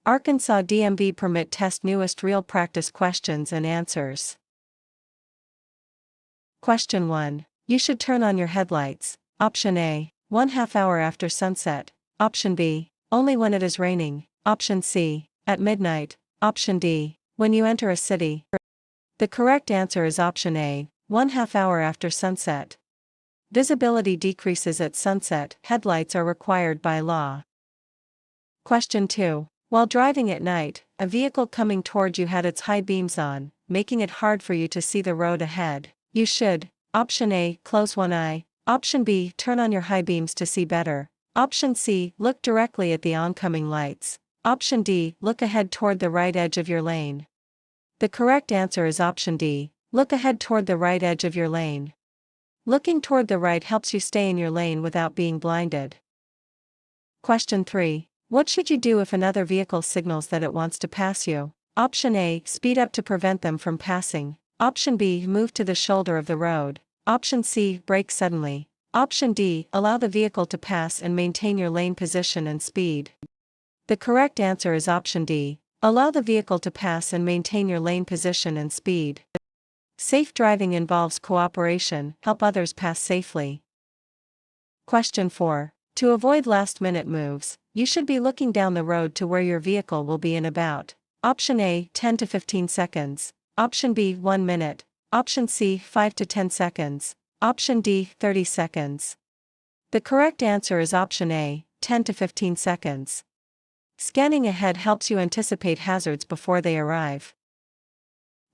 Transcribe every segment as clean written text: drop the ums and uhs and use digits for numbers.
Arkansas DMV permit test newest real practice questions and answers. Question 1. You should turn on your headlights. Option A, 1/2 hour after sunset. Option B, only when it is raining. Option C, at midnight. Option D, when you enter a city. The correct answer is option A, 1/2 hour after sunset. Visibility decreases at sunset, headlights are required by law. Question 2. While driving at night, a vehicle coming toward you had its high beams on, making it hard for you to see the road ahead. You should, option A, close one eye. Option B, turn on your high beams to see better. Option C, look directly at the oncoming lights. Option D, look ahead toward the right edge of your lane. The correct answer is option D, look ahead toward the right edge of your lane. Looking toward the right helps you stay in your lane without being blinded. Question 3. What should you do if another vehicle signals that it wants to pass you? Option A, speed up to prevent them from passing. Option B, move to the shoulder of the road. Option C, brake suddenly. Option D, allow the vehicle to pass and maintain your lane position and speed. The correct answer is option D, allow the vehicle to pass and maintain your lane position and speed. Safe driving involves cooperation, help others pass safely. Question 4. To avoid last-minute moves, you should be looking down the road to where your vehicle will be in about. Option A, 10 to 15 seconds. Option B, 1 minute. Option C, 5 to 10 seconds. Option D, 30 seconds. The correct answer is option A, 10 to 15 seconds. Scanning ahead helps you anticipate hazards before they arrive.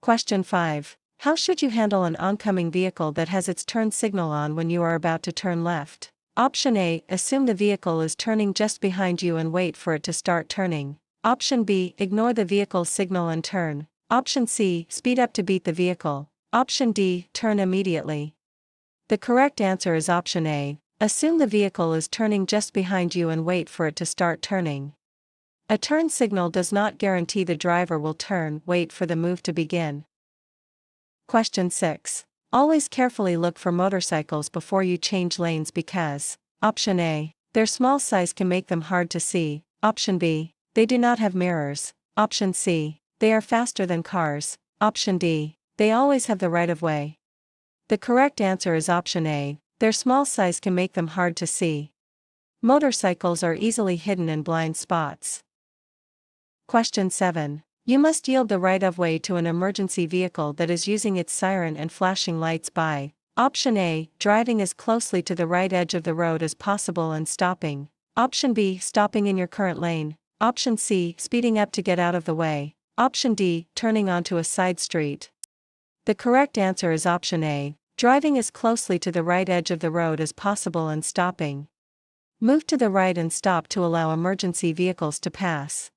Question 5. How should you handle an oncoming vehicle that has its turn signal on when you are about to turn left? Option A, assume the vehicle is turning just behind you and wait for it to start turning. Option B, ignore the vehicle's signal and turn. Option C, speed up to beat the vehicle. Option D, turn immediately. The correct answer is option A, assume the vehicle is turning just behind you and wait for it to start turning. A turn signal does not guarantee the driver will turn, wait for the move to begin. Question 6. Always carefully look for motorcycles before you change lanes because, option A, their small size can make them hard to see. Option B, they do not have mirrors. Option C, they are faster than cars. Option D, they always have the right of way. The correct answer is option A, their small size can make them hard to see. Motorcycles are easily hidden in blind spots. Question 7. You must yield the right of way to an emergency vehicle that is using its siren and flashing lights by. Option A, driving as closely to the right edge of the road as possible and stopping. Option B, stopping in your current lane. Option C, speeding up to get out of the way. Option D, turning onto a side street. The correct answer is option A, driving as closely to the right edge of the road as possible and stopping. Move to the right and stop to allow emergency vehicles to pass.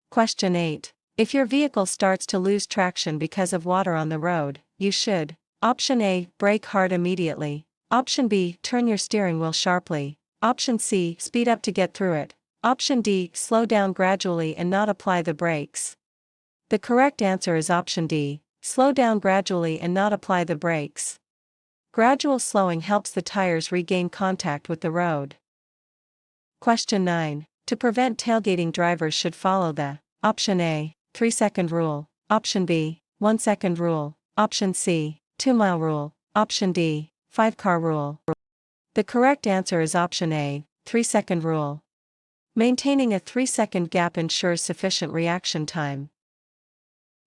Question 8. If your vehicle starts to lose traction because of water on the road, you should, option A, brake hard immediately. Option B, turn your steering wheel sharply. Option C, speed up to get through it. Option D, slow down gradually and not apply the brakes. The correct answer is option D, slow down gradually and not apply the brakes. Gradual slowing helps the tires regain contact with the road. Question 9. To prevent tailgating, drivers should follow the, option A, 3-second rule. Option B, 1-second rule. Option C, 2-mile rule. Option D, 5-car rule. The correct answer is option A, 3-second rule. Maintaining a 3-second gap ensures sufficient reaction time.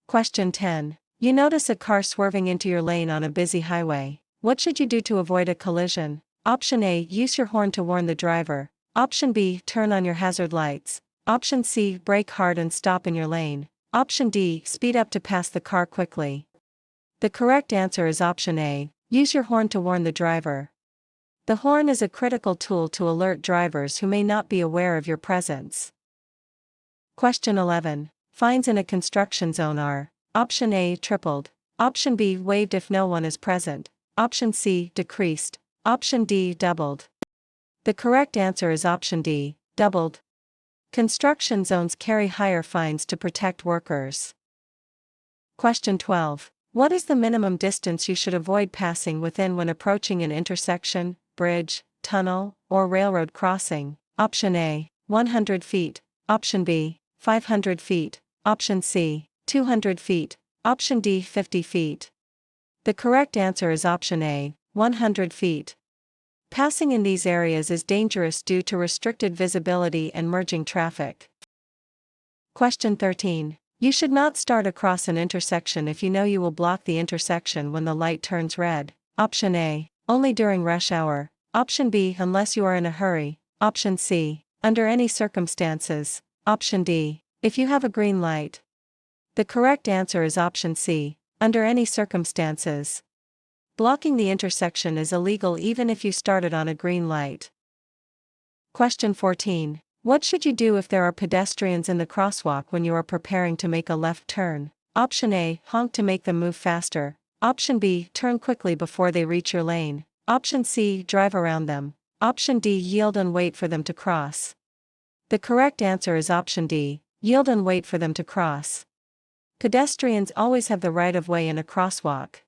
Question 10. You notice a car swerving into your lane on a busy highway. What should you do to avoid a collision? Option A, use your horn to warn the driver. Option B, turn on your hazard lights. Option C, brake hard and stop in your lane. Option D, speed up to pass the car quickly. The correct answer is option A, use your horn to warn the driver. The horn is a critical tool to alert drivers who may not be aware of your presence. Question 11. Fines in a construction zone are, option A, tripled. Option B, waived if no one is present. Option C, decreased. Option D, doubled. The correct answer is option D, doubled. Construction zones carry higher fines to protect workers. Question 12. What is the minimum distance you should avoid passing within when approaching an intersection, bridge, tunnel, or railroad crossing? Option A, 100 feet. Option B, 500 feet, option C, 200 feet, option D, 50 feet. The correct answer is option A, 100 feet. Passing in these areas is dangerous due to restricted visibility and merging traffic. Question 13. You should not start across an intersection if you know you will block the intersection when the light turns red. Option A, only during rush hour. Option B, unless you are in a hurry. Option C, under any circumstances. Option D, if you have a green light. The correct answer is option C, under any circumstances. Blocking the intersection is illegal even if you started on a green light. Question 14. What should you do if there are pedestrians in the crosswalk when you are preparing to make a left turn? Option A, honk to make them move faster. Option B, turn quickly before they reach your lane. Option C, drive around them. Option D, yield and wait for them to cross. The correct answer is option D, yield and wait for them to cross. Pedestrians always have the right of way in a crosswalk.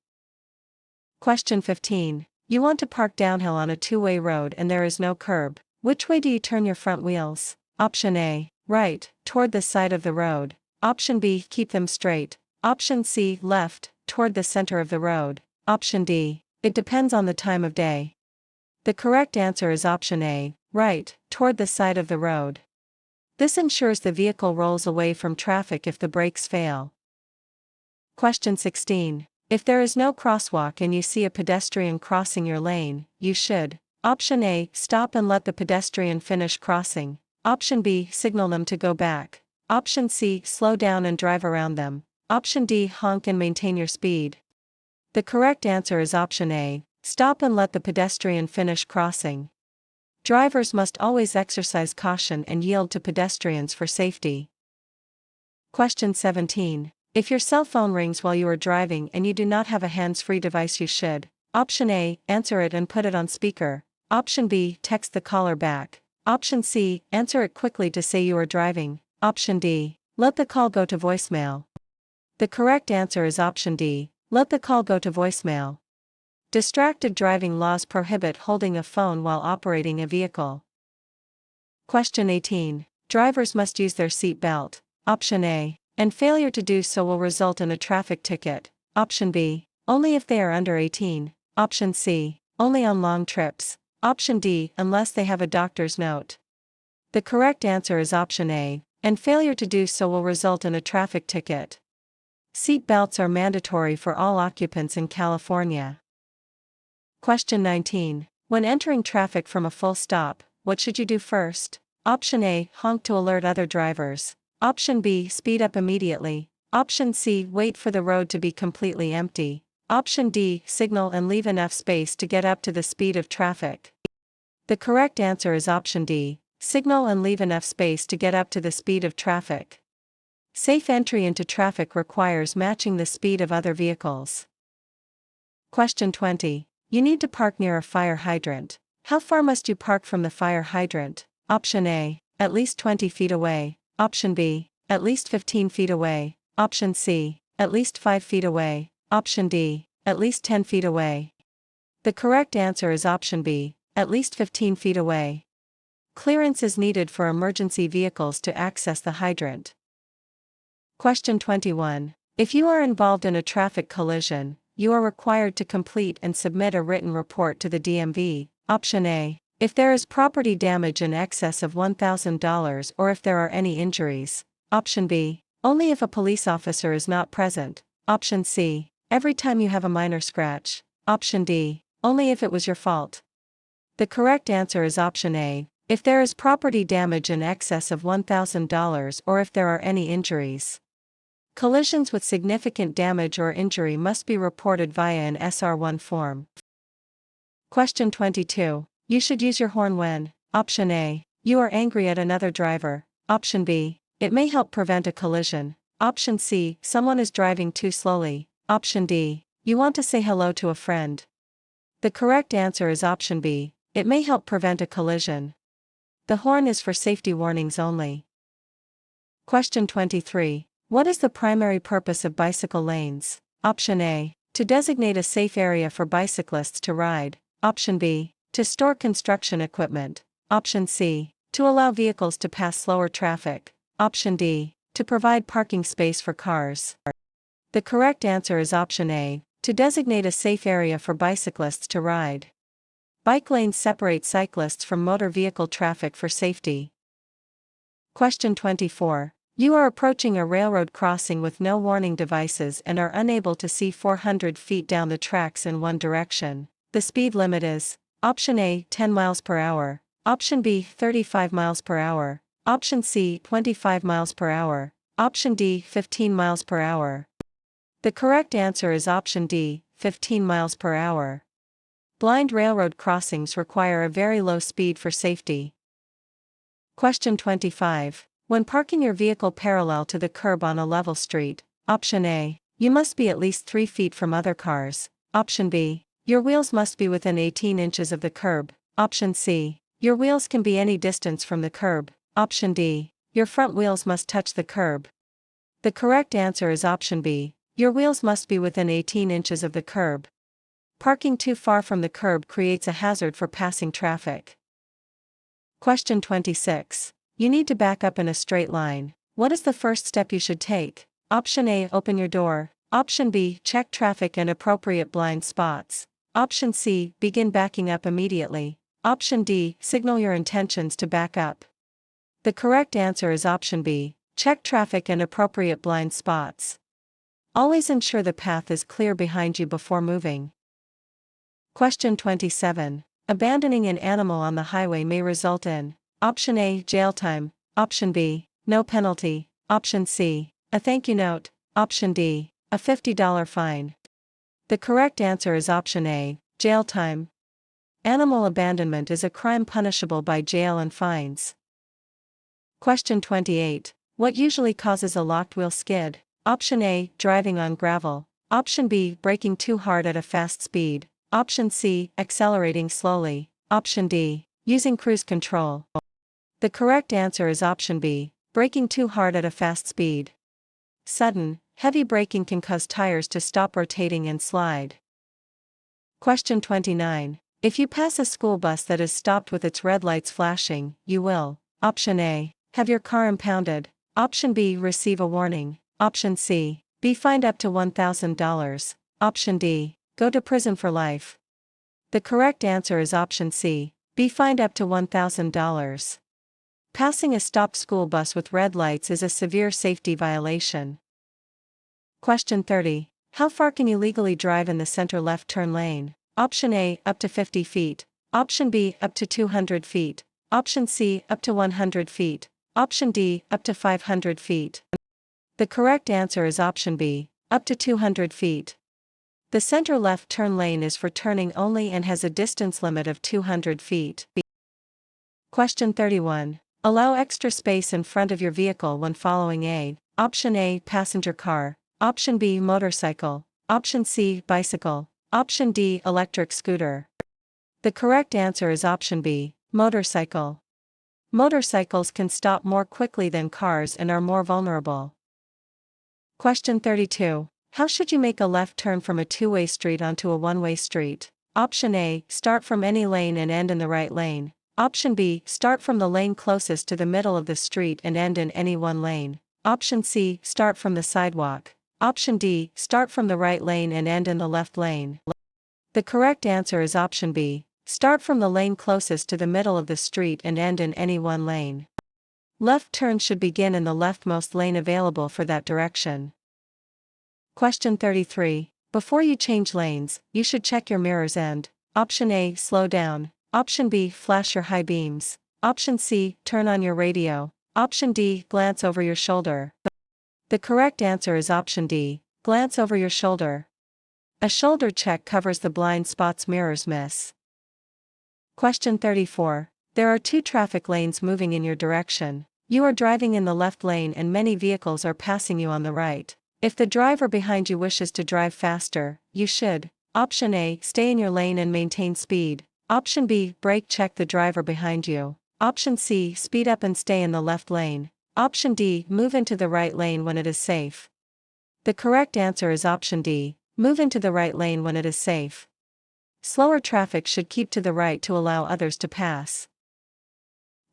Question 15. You want to park downhill on a two-way road and there is no curb. Which way do you turn your front wheels? Option A, right, toward the side of the road. Option B, keep them straight. Option C, left, toward the center of the road. Option D, it depends on the time of day. The correct answer is option A, right, toward the side of the road. This ensures the vehicle rolls away from traffic if the brakes fail. Question 16. If there is no crosswalk and you see a pedestrian crossing your lane, you should: Option A, stop and let the pedestrian finish crossing. Option B, signal them to go back. Option C, slow down and drive around them. Option D, honk and maintain your speed. The correct answer is option A, stop and let the pedestrian finish crossing. Drivers must always exercise caution and yield to pedestrians for safety. Question 17. If your cell phone rings while you are driving and you do not have a hands-free device, you should: Option A, answer it and put it on speaker. Option B, text the caller back. Option C, answer it quickly to say you are driving. Option D, let the call go to voicemail. The correct answer is option D, let the call go to voicemail. Distracted driving laws prohibit holding a phone while operating a vehicle. Question 18. Drivers must use their seat belt. Option A, and failure to do so will result in a traffic ticket. Option B, only if they are under 18. Option C, only on long trips. Option D, unless they have a doctor's note. The correct answer is option A, and failure to do so will result in a traffic ticket. Seat belts are mandatory for all occupants in California. Question 19. When entering traffic from a full stop, what should you do first? Option A, honk to alert other drivers. Option B, speed up immediately. Option C, wait for the road to be completely empty. Option D, signal and leave enough space to get up to the speed of traffic. The correct answer is option D, signal and leave enough space to get up to the speed of traffic. Safe entry into traffic requires matching the speed of other vehicles. Question 20. You need to park near a fire hydrant. How far must you park from the fire hydrant? Option A, at least 20 feet away. Option B, at least 15 feet away. Option C, at least 5 feet away. Option D, at least 10 feet away. The correct answer is option B, at least 15 feet away. Clearance is needed for emergency vehicles to access the hydrant. Question 21. If you are involved in a traffic collision, you are required to complete and submit a written report to the DMV. Option A, if there is property damage in excess of $1,000 or if there are any injuries. Option B, only if a police officer is not present. Option C, every time you have a minor scratch. Option D, only if it was your fault. The correct answer is option A, if there is property damage in excess of $1,000 or if there are any injuries. Collisions with significant damage or injury must be reported via an SR1 form. Question 22. You should use your horn when: Option A, you are angry at another driver. Option B, it may help prevent a collision. Option C, someone is driving too slowly. Option D, you want to say hello to a friend. The correct answer is option B, it may help prevent a collision. The horn is for safety warnings only. Question 23. What is the primary purpose of bicycle lanes? Option A, to designate a safe area for bicyclists to ride. Option B, to store construction equipment. Option C, to allow vehicles to pass slower traffic. Option D. To provide parking space for cars. The correct answer is option A. To designate a safe area for bicyclists to ride. Bike lanes separate cyclists from motor vehicle traffic for safety. Question 24. You are approaching a railroad crossing with no warning devices and are unable to see 400 feet down the tracks in one direction. The speed limit is: option A, 10 miles per hour, option B, 35 miles per hour, option C, 25 miles per hour, option D, 15 miles per hour. The correct answer is option D, 15 miles per hour. Blind railroad crossings require a very low speed for safety. Question 25. When parking your vehicle parallel to the curb on a level street, option A, you must be at least 3 feet from other cars, option B, your wheels must be within 18 inches of the curb, option C, your wheels can be any distance from the curb, option D, your front wheels must touch the curb. The correct answer is option B, your wheels must be within 18 inches of the curb. Parking too far from the curb creates a hazard for passing traffic. Question 26. You need to back up in a straight line. What is the first step you should take? Option A, open your door. Option B, check traffic and appropriate blind spots. Option C, begin backing up immediately. Option D, signal your intentions to back up. The correct answer is option B, check traffic and appropriate blind spots. Always ensure the path is clear behind you before moving. Question 27. Abandoning an animal on the highway may result in: option A, jail time, option B, no penalty, option C, a thank you note, option D, a $50 fine. The correct answer is option A, jail time. Animal abandonment is a crime punishable by jail and fines. Question 28. What usually causes a locked wheel skid? Option A, driving on gravel, option B, braking too hard at a fast speed, option C, accelerating slowly, option D, using cruise control. The correct answer is option B, braking too hard at a fast speed. Sudden, heavy braking can cause tires to stop rotating and slide. Question 29. If you pass a school bus that is stopped with its red lights flashing, you will: option A, have your car impounded, option B, receive a warning, option C, be fined up to $1,000, option D, go to prison for life. The correct answer is option C, be fined up to $1,000. Passing a stopped school bus with red lights is a severe safety violation. Question 30. How far can you legally drive in the center left turn lane? Option A, up to 50 feet, option B, up to 200 feet, option C, up to 100 feet, option D, up to 500 feet. The correct answer is option B, up to 200 feet. The center left turn lane is for turning only and has a distance limit of 200 feet. Question 31. Allow extra space in front of your vehicle when following A. Option A, passenger car, option B, motorcycle, option C, bicycle, option D, electric scooter. The correct answer is option B, motorcycle. Motorcycles can stop more quickly than cars and are more vulnerable. Question 32. How should you make a left turn from a two-way street onto a one-way street? Option A, start from any lane and end in the right lane. Option B, start from the lane closest to the middle of the street and end in any one lane. Option C, start from the sidewalk. Option D, start from the right lane and end in the left lane. The correct answer is option B, start from the lane closest to the middle of the street and end in any one lane. Left turns should begin in the leftmost lane available for that direction. Question 33. Before you change lanes, you should check your mirrors and: option A, slow down, option B, flash your high beams, option C, turn on your radio, option D, glance over your shoulder. The correct answer is option D, glance over your shoulder. A shoulder check covers the blind spots mirrors miss. Question 34. There are 2 traffic lanes moving in your direction. You are driving in the left lane and many vehicles are passing you on the right. If the driver behind you wishes to drive faster, you should: option A, stay in your lane and maintain speed, option B, brake check the driver behind you, option C, speed up and stay in the left lane, option D, move into the right lane when it is safe. The correct answer is option D, move into the right lane when it is safe. Slower traffic should keep to the right to allow others to pass.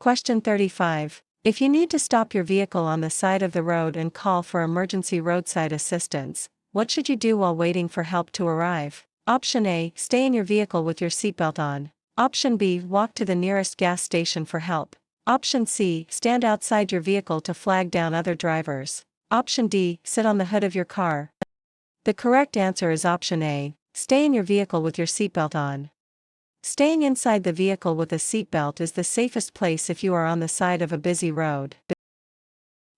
Question 35. If you need to stop your vehicle on the side of the road and call for emergency roadside assistance, what should you do while waiting for help to arrive? Option A, stay in your vehicle with your seatbelt on. Option B, walk to the nearest gas station for help. Option C, stand outside your vehicle to flag down other drivers. Option D, sit on the hood of your car. The correct answer is option A, stay in your vehicle with your seatbelt on. Staying inside the vehicle with a seatbelt is the safest place if you are on the side of a busy road.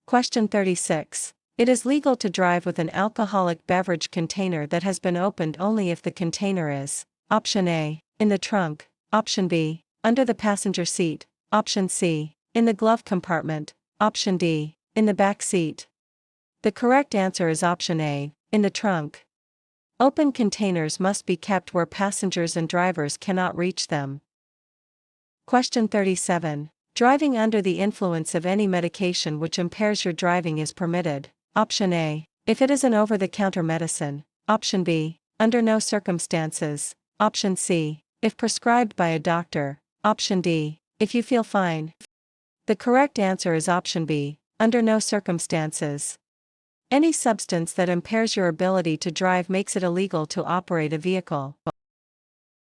Question 36. It is legal to drive with an alcoholic beverage container that has been opened only if the container is: Option A, in the trunk. Option B, under the passenger seat. Option C, in the glove compartment. Option D, in the back seat. The correct answer is option A, in the trunk. Open containers must be kept where passengers and drivers cannot reach them. Question 37. Driving under the influence of any medication which impairs your driving is permitted. Option A, if it is an over-the-counter medicine. Option B, under no circumstances. Option C, if prescribed by a doctor. Option D, if you feel fine. The correct answer is option B, under no circumstances. Any substance that impairs your ability to drive makes it illegal to operate a vehicle.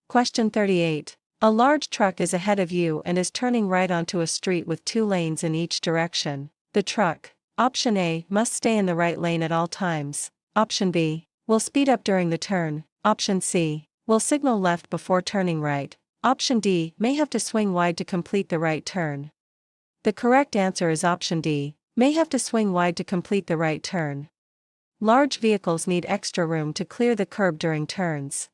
Question 38. A large truck is ahead of you and is turning right onto a street with 2 lanes in each direction. The truck, option A, must stay in the right lane at all times. Option B, will speed up during the turn. Option C, will signal left before turning right. Option D, may have to swing wide to complete the right turn. The correct answer is option D, may have to swing wide to complete the right turn. Large vehicles need extra room to clear the curb during turns.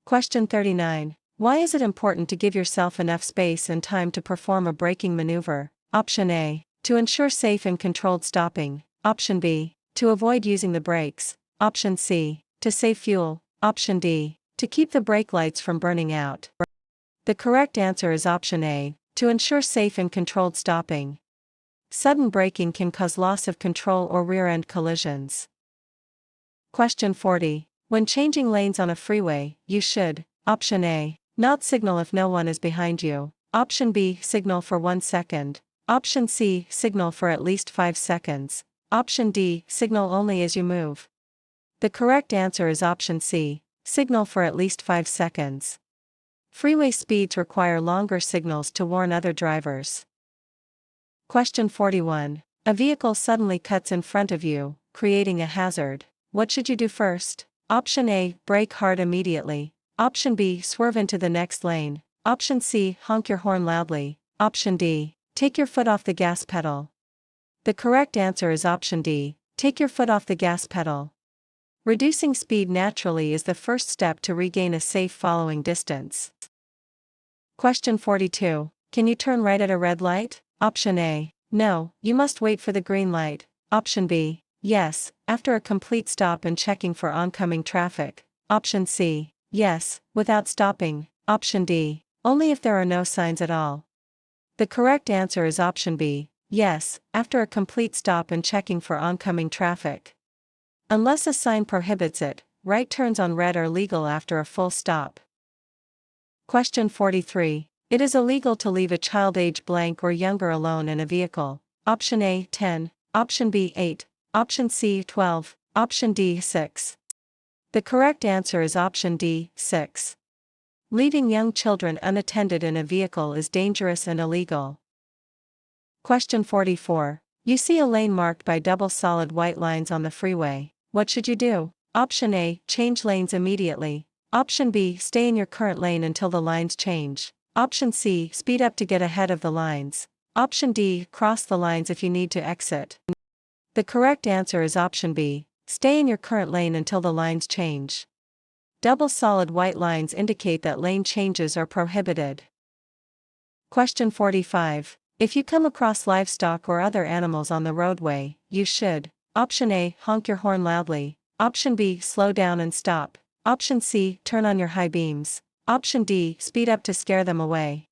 Question 39. Why is it important to give yourself enough space and time to perform a braking maneuver? Option A, to ensure safe and controlled stopping. Option B, to avoid using the brakes. Option C, to save fuel. Option D, to keep the brake lights from burning out. The correct answer is option A, to ensure safe and controlled stopping. Sudden braking can cause loss of control or rear-end collisions. Question 40. When changing lanes on a freeway, you should: Option A, not signal if no one is behind you. Option B, signal for 1 second. Option C, signal for at least 5 seconds. Option D, signal only as you move. The correct answer is option C, signal for at least 5 seconds. Freeway speeds require longer signals to warn other drivers. Question 41. A vehicle suddenly cuts in front of you, creating a hazard. What should you do first? Option A, brake hard immediately. Option B, swerve into the next lane. Option C, honk your horn loudly. Option D, take your foot off the gas pedal. The correct answer is option D, take your foot off the gas pedal. Reducing speed naturally is the first step to regain a safe following distance. Question 42. Can you turn right at a red light? Option A, no, you must wait for the green light. Option B, yes, after a complete stop and checking for oncoming traffic. Option C, yes, without stopping. Option D, only if there are no signs at all. The correct answer is option B, yes, after a complete stop and checking for oncoming traffic. Unless a sign prohibits it, right turns on red are legal after a full stop. Question 43. It is illegal to leave a child age blank or younger alone in a vehicle. Option A, 10. Option B, 8. Option C, 12. Option D, 6. The correct answer is option D, 6. Leaving young children unattended in a vehicle is dangerous and illegal. Question 44. You see a lane marked by double solid white lines on the freeway. What should you do? Option A, change lanes immediately. Option B, stay in your current lane until the lines change. Option C, speed up to get ahead of the lines. Option D, cross the lines if you need to exit. The correct answer is option B, stay in your current lane until the lines change. Double solid white lines indicate that lane changes are prohibited. Question 45. If you come across livestock or other animals on the roadway, you should: Option A, honk your horn loudly. Option B, slow down and stop. Option C, turn on your high beams. Option D, speed up to scare them away.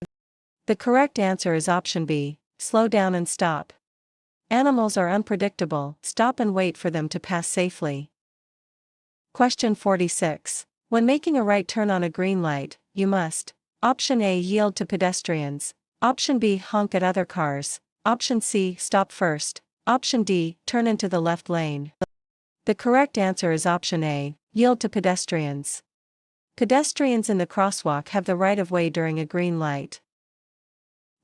The correct answer is option B, slow down and stop. Animals are unpredictable, stop and wait for them to pass safely. Question 46. When making a right turn on a green light, you must: Option A, yield to pedestrians. Option B, honk at other cars. Option C, stop first. Option D, turn into the left lane. The correct answer is option A, yield to pedestrians. Pedestrians in the crosswalk have the right of way during a green light.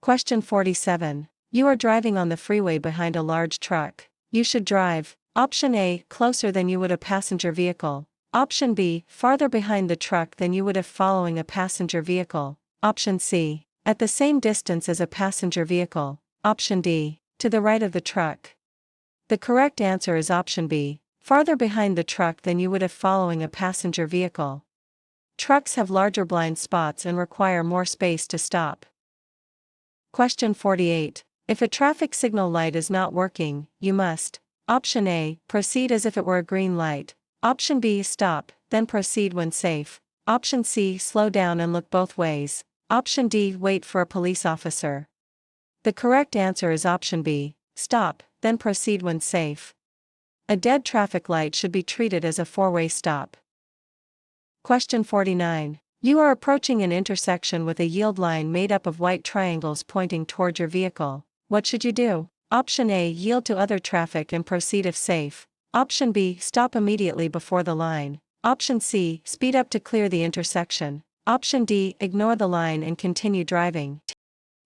Question 47. You are driving on the freeway behind a large truck. You should drive, option A, closer than you would a passenger vehicle. Option B, farther behind the truck than you would if following a passenger vehicle. Option C, at the same distance as a passenger vehicle. Option D, to the right of the truck. The correct answer is option B, farther behind the truck than you would if following a passenger vehicle. Trucks have larger blind spots and require more space to stop. Question 48. If a traffic signal light is not working, you must: option A, proceed as if it were a green light. Option B, stop, then proceed when safe. Option C, slow down and look both ways. Option D, wait for a police officer. The correct answer is option B, stop, then proceed when safe. A dead traffic light should be treated as a four-way stop. Question 49. You are approaching an intersection with a yield line made up of white triangles pointing toward your vehicle. What should you do? Option A, yield to other traffic and proceed if safe. Option B, stop immediately before the line. Option C, speed up to clear the intersection. Option D, ignore the line and continue driving.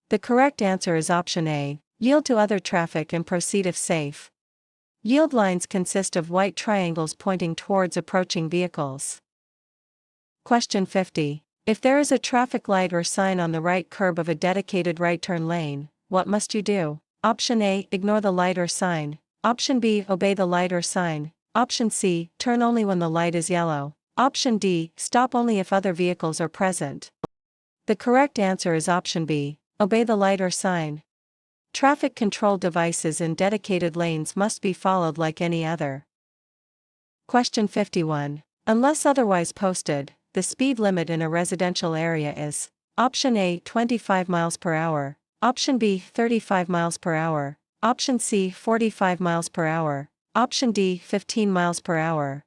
The correct answer is option A, yield to other traffic and proceed if safe. Yield lines consist of white triangles pointing towards approaching vehicles. Question 50. If there is a traffic light or sign on the right curb of a dedicated right turn lane, what must you do? Option A, ignore the light or sign. Option B, obey the light or sign. Option C, turn only when the light is yellow. Option D, stop only if other vehicles are present. The correct answer is option B, obey the light or sign. Traffic control devices in dedicated lanes must be followed like any other. Question 51. Unless otherwise posted, the speed limit in a residential area is: option A, 25 miles per hour. Option B, 35 miles per hour. Option C, 45 miles per hour. Option D, 15 miles per hour.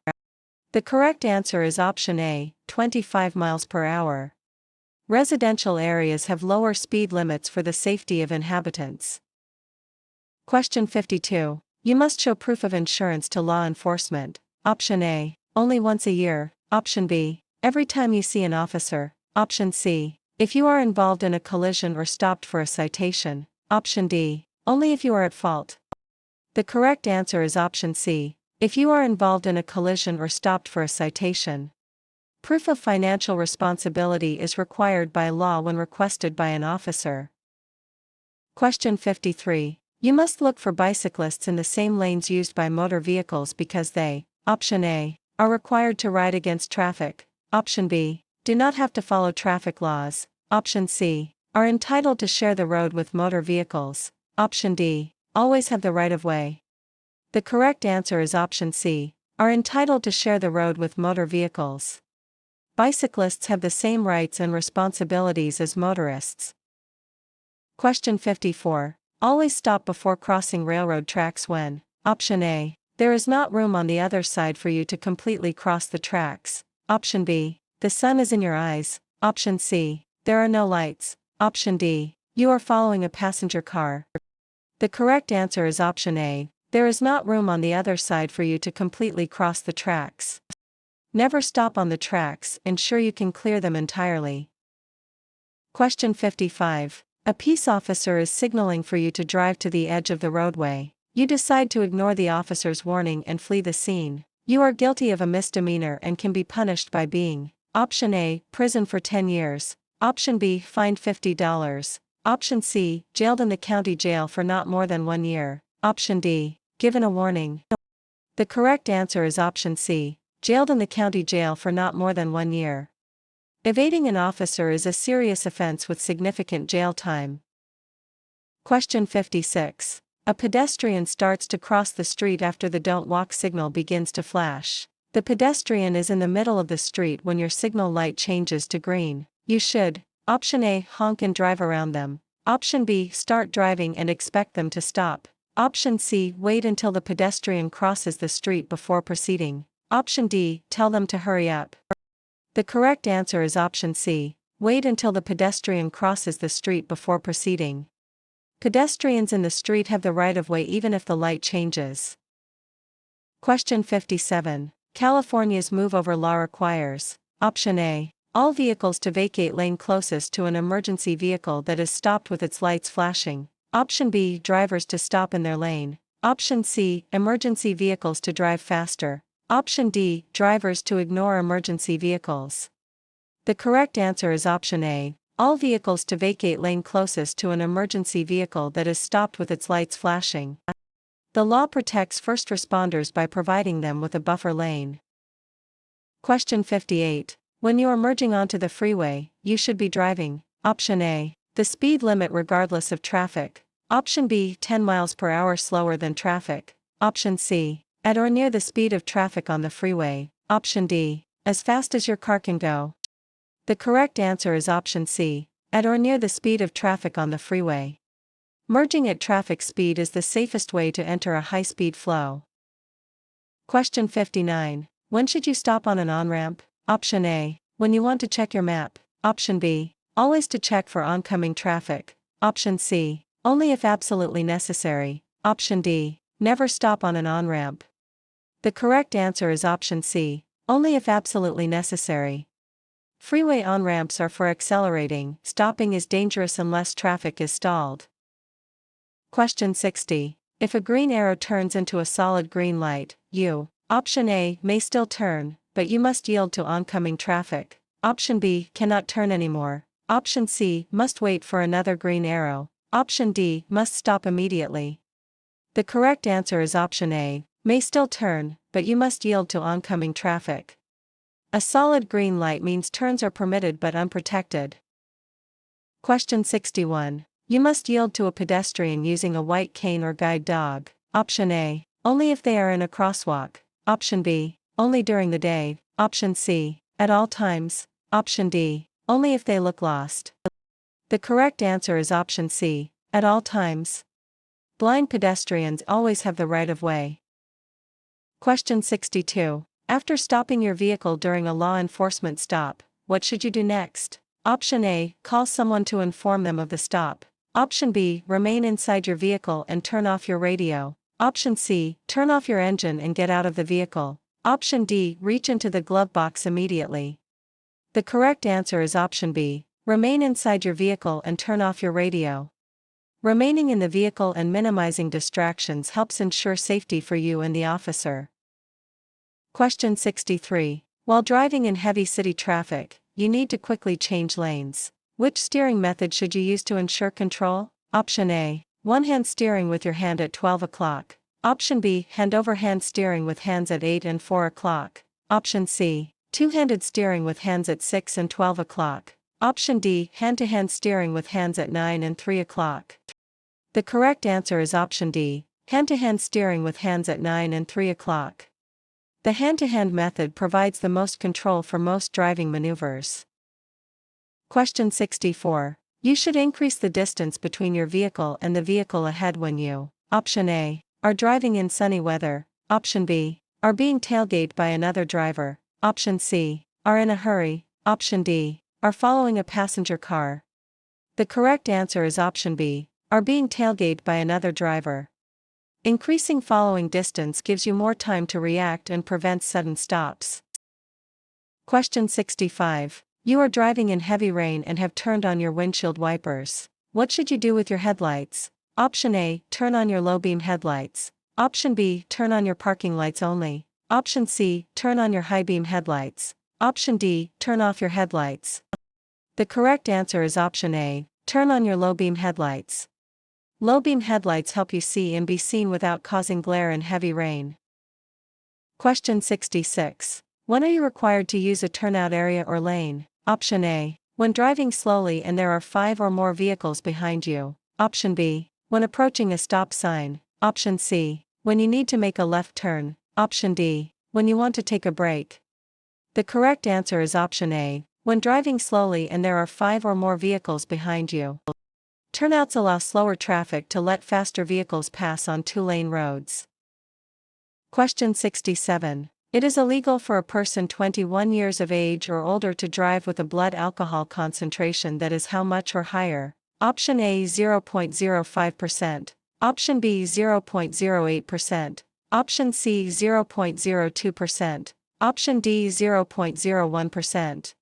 The correct answer is option A, 25 miles per hour. Residential areas have lower speed limits for the safety of inhabitants. Question 52. You must show proof of insurance to law enforcement. Option A, only once a year. Option B, every time you see an officer. Option C, if you are involved in a collision or stopped for a citation. Option D, only if you are at fault. The correct answer is option C, if you are involved in a collision or stopped for a citation. Proof of financial responsibility is required by law when requested by an officer. Question 53. You must look for bicyclists in the same lanes used by motor vehicles because they: option A, are required to ride against traffic. Option B, do not have to follow traffic laws. Option C, are entitled to share the road with motor vehicles. Option D, always have the right of way. The correct answer is option C, are entitled to share the road with motor vehicles. Bicyclists have the same rights and responsibilities as motorists. Question 54. Always stop before crossing railroad tracks when: option A, there is not room on the other side for you to completely cross the tracks. Option B, the sun is in your eyes. Option C, there are no lights. Option D, you are following a passenger car. The correct answer is option A, there is not room on the other side for you to completely cross the tracks. Never stop on the tracks, ensure you can clear them entirely. Question 55. A peace officer is signaling for you to drive to the edge of the roadway. You decide to ignore the officer's warning and flee the scene. You are guilty of a misdemeanor and can be punished by being: option A, prison for 10 years. Option B, fined $50. Option C, jailed in the county jail for not more than 1 year. Option D, given a warning. The correct answer is option C, jailed in the county jail for not more than 1 year. Evading an officer is a serious offense with significant jail time. Question 56. A pedestrian starts to cross the street after the don't walk signal begins to flash. The pedestrian is in the middle of the street when your signal light changes to green. You should: option A, honk and drive around them. Option B, start driving and expect them to stop. Option C, wait until the pedestrian crosses the street before proceeding. Option D, tell them to hurry up. The correct answer is option C, wait until the pedestrian crosses the street before proceeding. Pedestrians in the street have the right of way even if the light changes. Question 57. California's move over law requires, option A, all vehicles to vacate lane closest to an emergency vehicle that is stopped with its lights flashing. Option B, drivers to stop in their lane. Option C, emergency vehicles to drive faster. Option D, drivers to ignore emergency vehicles. The correct answer is option A, all vehicles to vacate lane closest to an emergency vehicle that is stopped with its lights flashing. The law protects first responders by providing them with a buffer lane. Question 58. When you are merging onto the freeway, you should be driving, option A, the speed limit regardless of traffic. Option B, 10 miles per hour slower than traffic. Option C, at or near the speed of traffic on the freeway. Option D, as fast as your car can go. The correct answer is option C, at or near the speed of traffic on the freeway. Merging at traffic speed is the safest way to enter a high-speed flow. Question 59. When should you stop on an on-ramp? Option A, when you want to check your map. Option B, always to check for oncoming traffic. Option C, only if absolutely necessary. Option D, never stop on an on-ramp. The correct answer is option C, only if absolutely necessary. Freeway on-ramps are for accelerating. Stopping is dangerous unless traffic is stalled. Question 60. If a green arrow turns into a solid green light, you, option A, may still turn, but you must yield to oncoming traffic. Option B, cannot turn anymore. Option C, must wait for another green arrow. Option D, must stop immediately. The correct answer is option A, may still turn, but you must yield to oncoming traffic. A solid green light means turns are permitted but unprotected. Question 61. You must yield to a pedestrian using a white cane or guide dog. Option A, only if they are in a crosswalk. Option B, only during the day. Option C, at all times. Option D, only if they look lost. The correct answer is option C, at all times. Blind pedestrians always have the right of way. Question 62. After stopping your vehicle during a law enforcement stop, what should you do next? Option A, call someone to inform them of the stop. Option B, remain inside your vehicle and turn off your radio. Option C, turn off your engine and get out of the vehicle. Option D, reach into the glove box immediately. The correct answer is option B, remain inside your vehicle and turn off your radio. Remaining in the vehicle and minimizing distractions helps ensure safety for you and the officer. Question 63. While driving in heavy city traffic, you need to quickly change lanes. Which steering method should you use to ensure control? Option A, one-hand steering with your hand at 12 o'clock. Option B, hand-over-hand steering with hands at 8 and 4 o'clock. Option C, two-handed steering with hands at 6 and 12 o'clock. Option D, hand-to-hand steering with hands at 9 and 3 o'clock. The correct answer is option D, hand-to-hand steering with hands at 9 and 3 o'clock. The hand-to-hand method provides the most control for most driving maneuvers. Question 64. You should increase the distance between your vehicle and the vehicle ahead when you, option A, are driving in sunny weather. Option B, are being tailgated by another driver. Option C, are in a hurry. Option D, are following a passenger car. The correct answer is option B, are being tailgated by another driver. Increasing following distance gives you more time to react and prevents sudden stops. Question 65. You are driving in heavy rain and have turned on your windshield wipers. What should you do with your headlights? Option A, turn on your low-beam headlights. Option B, turn on your parking lights only. Option C, turn on your high-beam headlights. Option D, turn off your headlights. The correct answer is option A, turn on your low-beam headlights. Low-beam headlights help you see and be seen without causing glare in heavy rain. Question 66. When are you required to use a turnout area or lane? Option A, when driving slowly and there are 5 or more vehicles behind you. Option B, when approaching a stop sign. Option C, when you need to make a left turn. Option D, when you want to take a break. The correct answer is option A, when driving slowly and there are 5 or more vehicles behind you. Turnouts allow slower traffic to let faster vehicles pass on 2-lane roads. Question 67. It is illegal for a person 21 years of age or older to drive with a blood alcohol concentration that is how much or higher? Option A 0.05%, Option B 0.08%, Option C 0.02%, Option D 0.01%.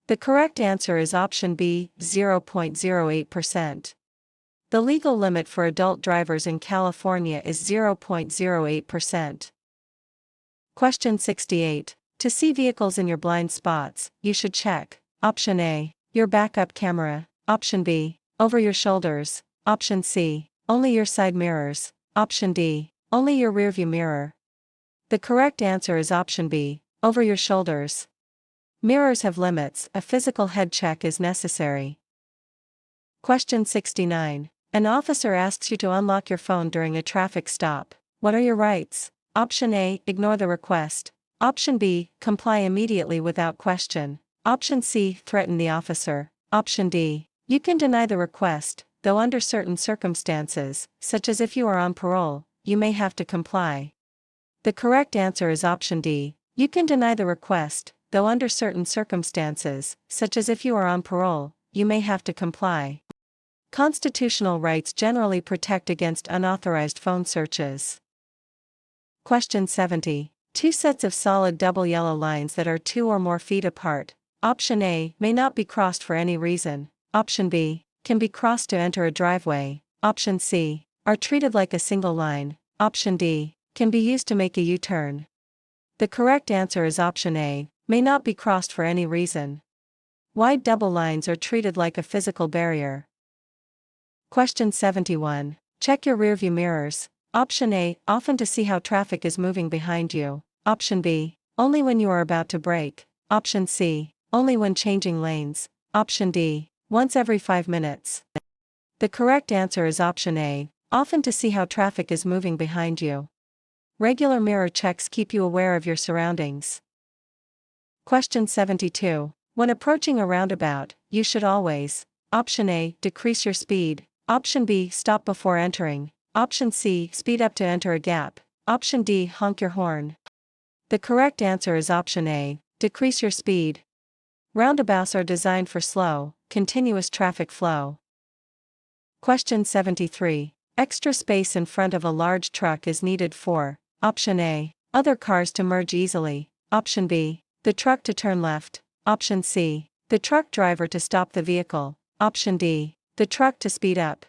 The correct answer is option B, 0.08%. The legal limit for adult drivers in California is 0.08%. Question 68. To see vehicles in your blind spots, you should check: Option A, your backup camera, Option B, over your shoulders, Option C, only your side mirrors, Option D, only your rearview mirror. The correct answer is Option B, over your shoulders. Mirrors have limits, a physical head check is necessary. Question 69. An officer asks you to unlock your phone during a traffic stop. What are your rights? Option A, ignore the request. Option B, comply immediately without question. Option C, threaten the officer. Option D, you can deny the request, though under certain circumstances, such as if you are on parole, you may have to comply. The correct answer is Option D, you can deny the request, though under certain circumstances, such as if you are on parole, you may have to comply. Constitutional rights generally protect against unauthorized phone searches. Question 70. Two sets of solid double yellow lines that are 2 or more feet apart. Option A, may not be crossed for any reason. Option B, can be crossed to enter a driveway. Option C, are treated like a single line. Option D, can be used to make a U-turn. The correct answer is Option A, may not be crossed for any reason. Wide double lines are treated like a physical barrier. Question 71. Check your rearview mirrors. Option A, often to see how traffic is moving behind you. Option B, only when you are about to brake. Option C, only when changing lanes. Option D, once every 5 minutes. The correct answer is Option A, often to see how traffic is moving behind you. Regular mirror checks keep you aware of your surroundings. Question 72. When approaching a roundabout, you should always: Option A, decrease your speed. Option B, stop before entering. Option C, speed up to enter a gap. Option D, honk your horn. The correct answer is Option A, decrease your speed. Roundabouts are designed for slow, continuous traffic flow. Question 73. Extra space in front of a large truck is needed for: Option A, other cars to merge easily. Option B, the truck to turn left. Option C, the truck driver to stop the vehicle. Option D, the truck to speed up.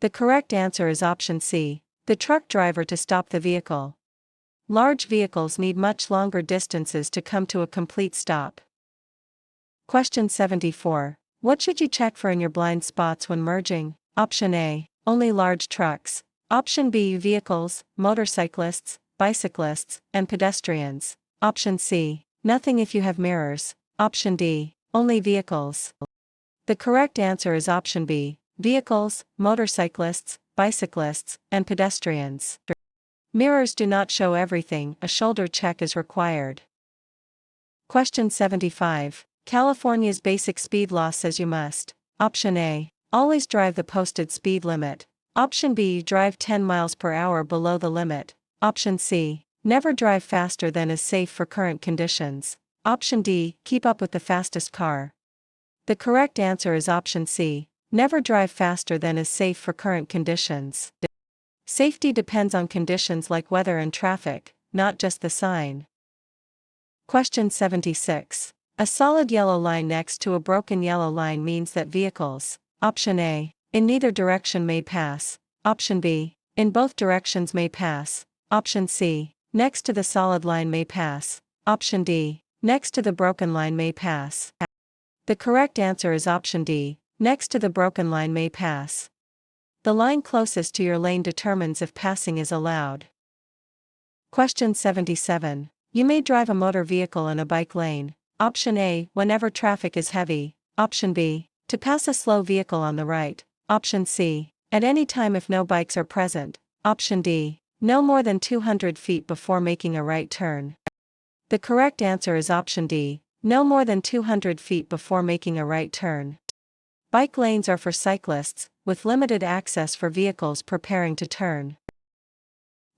The correct answer is Option C, the truck driver to stop the vehicle. Large vehicles need much longer distances to come to a complete stop. Question 74. What should you check for in your blind spots when merging? Option A, only large trucks. Option B, vehicles, motorcyclists, bicyclists, and pedestrians. Option C, nothing if you have mirrors. Option D, only vehicles. The correct answer is Option B, vehicles, motorcyclists, bicyclists, and pedestrians. Mirrors do not show everything, a shoulder check is required. Question 75. California's basic speed law says you must: Option A, always drive the posted speed limit. Option B, drive 10 miles per hour below the limit. Option C, never drive faster than is safe for current conditions. Option D, keep up with the fastest car. The correct answer is Option C, never drive faster than is safe for current conditions. Safety depends on conditions like weather and traffic, not just the sign. Question 76. A solid yellow line next to a broken yellow line means that vehicles: Option A, in neither direction may pass. Option B, in both directions may pass. Option C, next to the solid line may pass. Option D, next to the broken line may pass. The correct answer is Option D, next to the broken line may pass. The line closest to your lane determines if passing is allowed. Question 77. You may drive a motor vehicle in a bike lane. Option A, whenever traffic is heavy. Option B, to pass a slow vehicle on the right. Option C, at any time if no bikes are present. Option D, no more than 200 feet before making a right turn. The correct answer is Option D, no more than 200 feet before making a right turn. Bike lanes are for cyclists, with limited access for vehicles preparing to turn.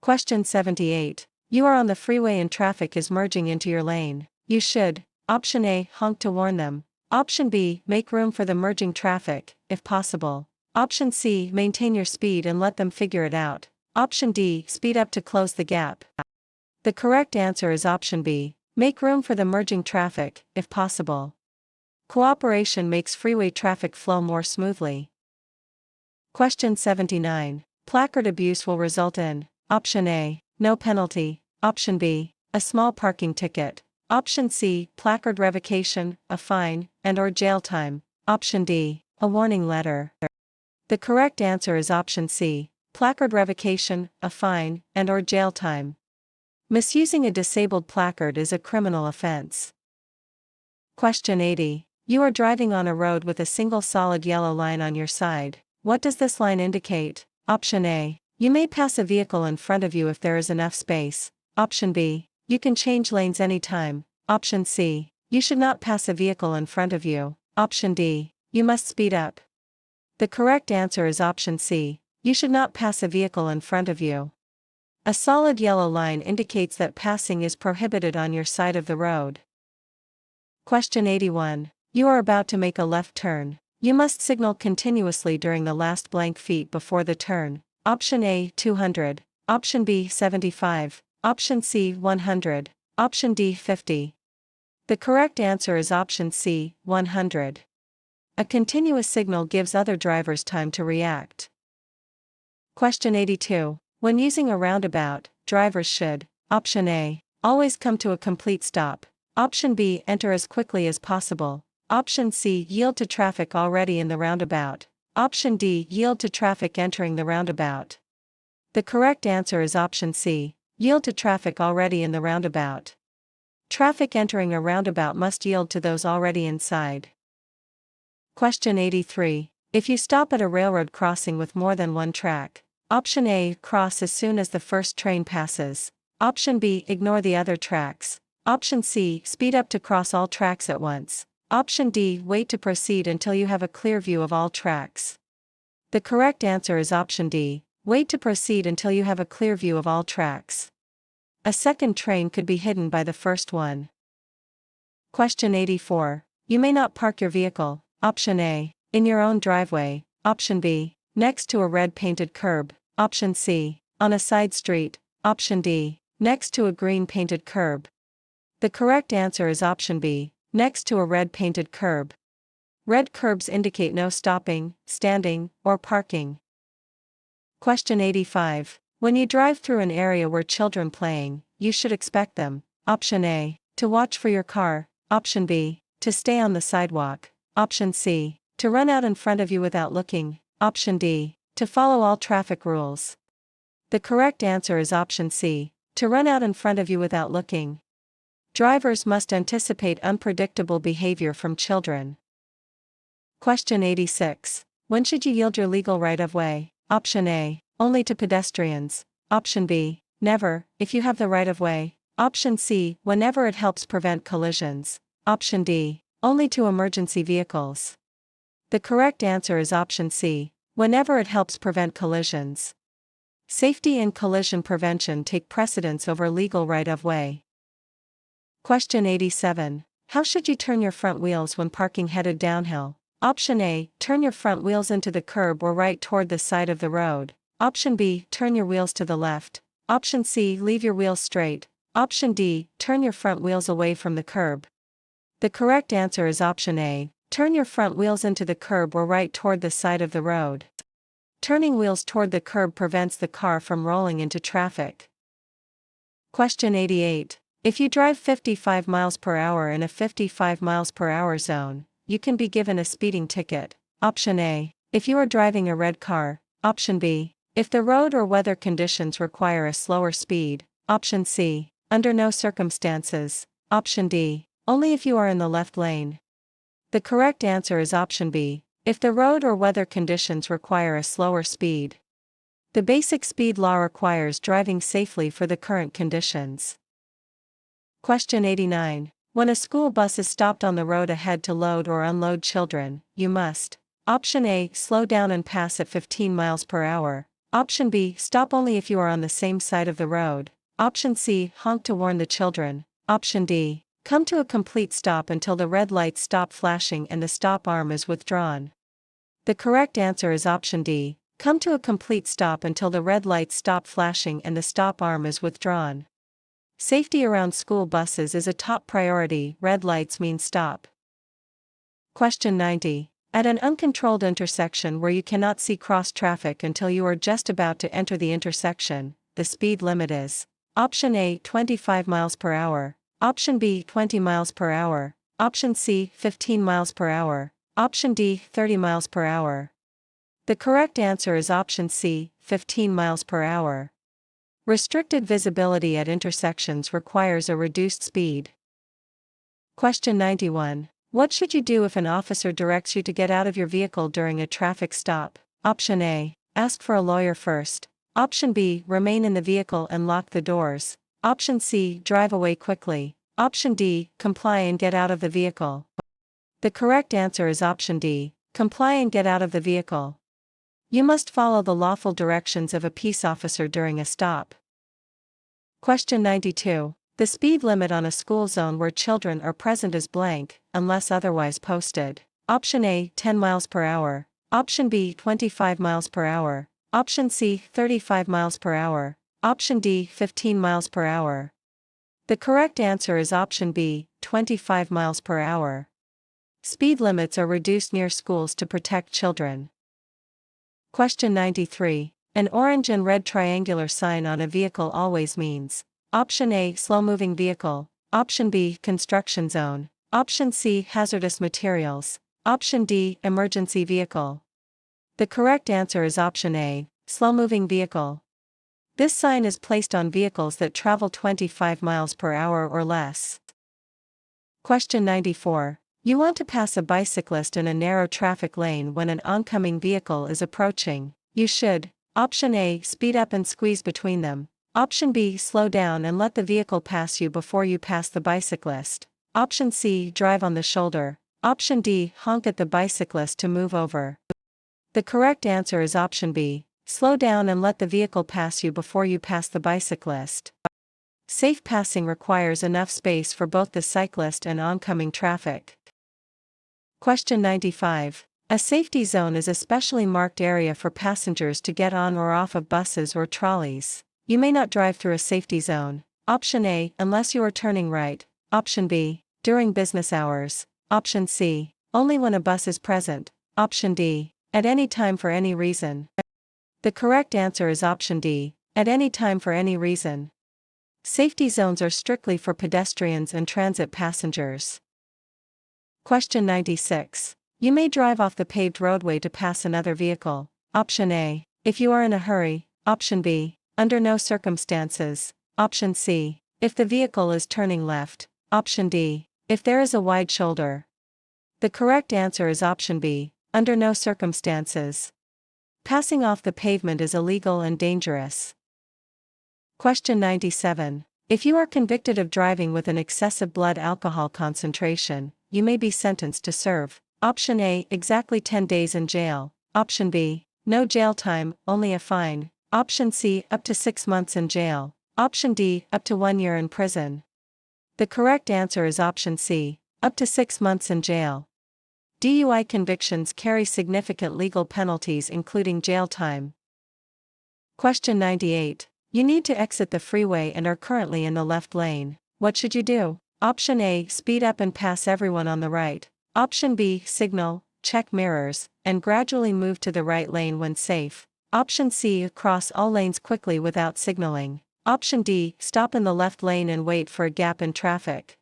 Question 78. You are on the freeway and traffic is merging into your lane. You should: Option A, honk to warn them. Option B, make room for the merging traffic, if possible. Option C, maintain your speed and let them figure it out. Option D, speed up to close the gap. The correct answer is option B, make room for the merging traffic, if possible. Cooperation makes freeway traffic flow more smoothly. Question 79. Placard abuse will result in option A, no penalty, option B, a small parking ticket, option C, placard revocation, a fine, and/or jail time, option D, a warning letter. The correct answer is option C, placard revocation, a fine, and/or jail time. Misusing a disabled placard is a criminal offense. Question 80. You are driving on a road with a single solid yellow line on your side. What does this line indicate? Option A. You may pass a vehicle in front of you if there is enough space. Option B. You can change lanes anytime. Option C. You should not pass a vehicle in front of you. Option D. You must speed up. The correct answer is option C. You should not pass a vehicle in front of you. A solid yellow line indicates that passing is prohibited on your side of the road. Question 81. You are about to make a left turn. You must signal continuously during the last blank feet before the turn. Option A, 200. Option B, 75. Option C, 100. Option D, 50. The correct answer is option C, 100. A continuous signal gives other drivers time to react. Question 82. When using a roundabout, drivers should, option A, always come to a complete stop. Option B, enter as quickly as possible. Option C, yield to traffic already in the roundabout. Option D, yield to traffic entering the roundabout. The correct answer is option C, yield to traffic already in the roundabout. Traffic entering a roundabout must yield to those already inside. Question 83. If you stop at a railroad crossing with more than one track, option A, cross as soon as the first train passes. Option B, ignore the other tracks. Option C, speed up to cross all tracks at once. Option D, wait to proceed until you have a clear view of all tracks. The correct answer is option D, wait to proceed until you have a clear view of all tracks. A second train could be hidden by the first one. Question 84. You may not park your vehicle. Option A, in your own driveway. Option B, next to a red painted curb. Option C, on a side street. Option D, next to a green painted curb. The correct answer is option B, next to a red painted curb. Red curbs indicate no stopping, standing, or parking. Question 85. When you drive through an area where children playing, you should expect them. Option A, to watch for your car. Option B, to stay on the sidewalk. Option C, to run out in front of you without looking. Option D, to follow all traffic rules. The correct answer is option C, to run out in front of you without looking. Drivers must anticipate unpredictable behavior from children. Question 86. When should you yield your legal right-of-way? Option A, only to pedestrians. Option B, never, if you have the right-of-way. Option C, whenever it helps prevent collisions. Option D, only to emergency vehicles. The correct answer is option C, whenever it helps prevent collisions. Safety and collision prevention take precedence over legal right-of-way. Question 87. How should you turn your front wheels when parking headed downhill? Option A, turn your front wheels into the curb or right toward the side of the road. Option B, turn your wheels to the left. Option C, leave your wheels straight. Option D, turn your front wheels away from the curb. The correct answer is option A, turn your front wheels into the curb or right toward the side of the road. Turning wheels toward the curb prevents the car from rolling into traffic. Question 88. If you drive 55 miles per hour in a 55 miles per hour zone, you can be given a speeding ticket. Option A, if you are driving a red car. Option B, if the road or weather conditions require a slower speed. Option C, under no circumstances. Option D, only if you are in the left lane. The correct answer is option B, if the road or weather conditions require a slower speed. The basic speed law requires driving safely for the current conditions. Question 89. When a school bus is stopped on the road ahead to load or unload children, you must. Option A, slow down and pass at 15 miles per hour. Option B, stop only if you are on the same side of the road. Option C, honk to warn the children. Option D, Come to a complete stop until the red lights stop flashing and the stop arm is withdrawn. The correct answer is option D. Come to a complete stop until the red lights stop flashing and the stop arm is withdrawn. Safety around school buses is a top priority. Red lights mean stop. Question 90. At an uncontrolled intersection where you cannot see cross traffic until you are just about to enter the intersection, the speed limit is option A 25 miles per hour, option B 20 miles per hour, option C 15 miles per hour, option D 30 miles per hour. The correct answer is option C 15 miles per hour. Restricted visibility at intersections requires a reduced speed. Question 91. What should you do if an officer directs you to get out of your vehicle during a traffic stop? Option A. Ask for a lawyer first. Option B. Remain in the vehicle and lock the doors. Option C. Drive away quickly. Option D. Comply and get out of the vehicle. The correct answer is option D. Comply and get out of the vehicle. You must follow the lawful directions of a peace officer during a stop. Question 92. The speed limit on a school zone where children are present is blank, unless otherwise posted. Option A 10 miles per hour. Option B 25 miles per hour. Option C 35 miles per hour. Option D 15 miles per hour. The correct answer is option B 25 miles per hour. Speed limits are reduced near schools to protect children. Question 93. An orange and red triangular sign on a vehicle always means option A slow-moving vehicle, option B construction zone, option C hazardous materials, option D emergency vehicle. The correct answer is option A slow-moving vehicle. This sign is placed on vehicles that travel 25 miles per hour or less. Question 94. You want to pass a bicyclist in a narrow traffic lane when an oncoming vehicle is approaching. You should, option A speed up and squeeze between them. Option B slow down and let the vehicle pass you before you pass the bicyclist. Option C drive on the shoulder. Option D honk at the bicyclist to move over. The correct answer is option B slow down and let the vehicle pass you before you pass the bicyclist. Safe passing requires enough space for both the cyclist and oncoming traffic. Question 95. A safety zone is a specially marked area for passengers to get on or off of buses or trolleys. You may not drive through a safety zone. Option A, unless you are turning right. Option B, during business hours. Option C, only when a bus is present. Option D, at any time for any reason. The correct answer is option D, at any time for any reason. Safety zones are strictly for pedestrians and transit passengers. Question 96. You may drive off the paved roadway to pass another vehicle. Option A, if you are in a hurry. Option B, under no circumstances. Option C, if the vehicle is turning left. Option D, if there is a wide shoulder. The correct answer is option B, under no circumstances. Passing off the pavement is illegal and dangerous. Question 97. If you are convicted of driving with an excessive blood alcohol concentration, you may be sentenced to serve. Option A, exactly 10 days in jail. Option B, no jail time, only a fine. Option C, up to 6 months in jail. Option D, up to 1 year in prison. The correct answer is option C, up to 6 months in jail. DUI convictions carry significant legal penalties including jail time. Question 98. You need to exit the freeway and are currently in the left lane. What should you do? Option A, speed up and pass everyone on the right. Option B, signal, check mirrors, and gradually move to the right lane when safe. Option C, cross all lanes quickly without signaling. Option D, stop in the left lane and wait for a gap in traffic.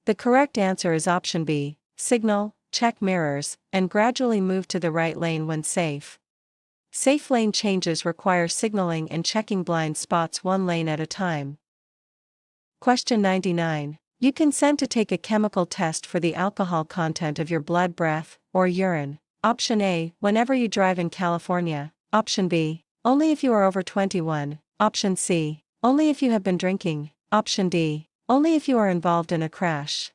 The correct answer is option B, signal, check mirrors, and gradually move to the right lane when safe. Safe lane changes require signaling and checking blind spots one lane at a time. Question 99. You consent to take a chemical test for the alcohol content of your blood, breath, or urine. Option A, whenever you drive in California. Option B, only if you are over 21. Option C, only if you have been drinking. Option D, only if you are involved in a crash.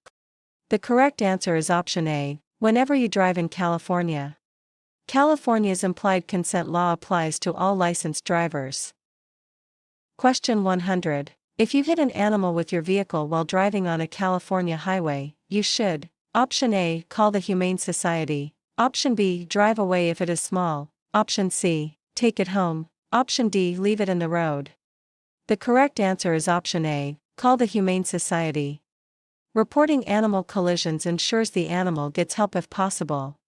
The correct answer is option A, whenever you drive in California. California's implied consent law applies to all licensed drivers. Question 100. If you hit an animal with your vehicle while driving on a California highway, you should: Option A, call the Humane Society. Option B, drive away if it is small. Option C, take it home. Option D, leave it in the road. The correct answer is option A, call the Humane Society. Reporting animal collisions ensures the animal gets help if possible.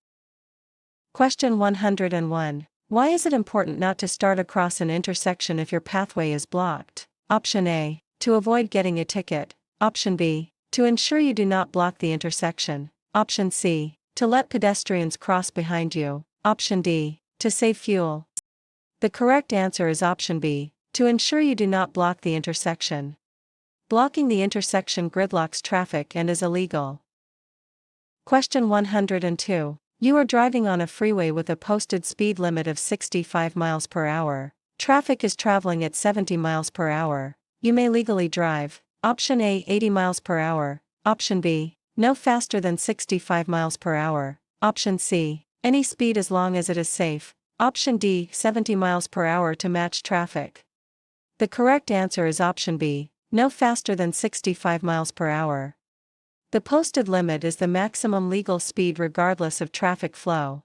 Question 101. Why is it important not to start across an intersection if your pathway is blocked? Option A, to avoid getting a ticket. Option B, to ensure you do not block the intersection. Option C, to let pedestrians cross behind you. Option D, to save fuel. The correct answer is option B, to ensure you do not block the intersection. Blocking the intersection gridlocks traffic and is illegal. Question 102. You are driving on a freeway with a posted speed limit of 65 miles per hour. Traffic is traveling at 70 miles per hour. You may legally drive. Option A, 80 miles per hour. Option B, no faster than 65 miles per hour. Option C, any speed as long as it is safe. Option D, 70 miles per hour to match traffic. The correct answer is option B, no faster than 65 miles per hour. The posted limit is the maximum legal speed regardless of traffic flow.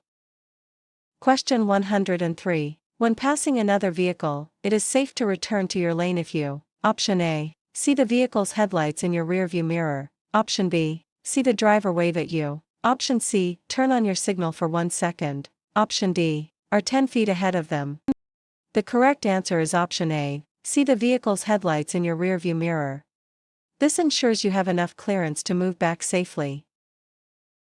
Question 103. When passing another vehicle, it is safe to return to your lane if you: Option A, see the vehicle's headlights in your rearview mirror. Option B, see the driver wave at you. Option C, turn on your signal for 1 second. Option D, are 10 feet ahead of them. The correct answer is option A, see the vehicle's headlights in your rearview mirror. This ensures you have enough clearance to move back safely.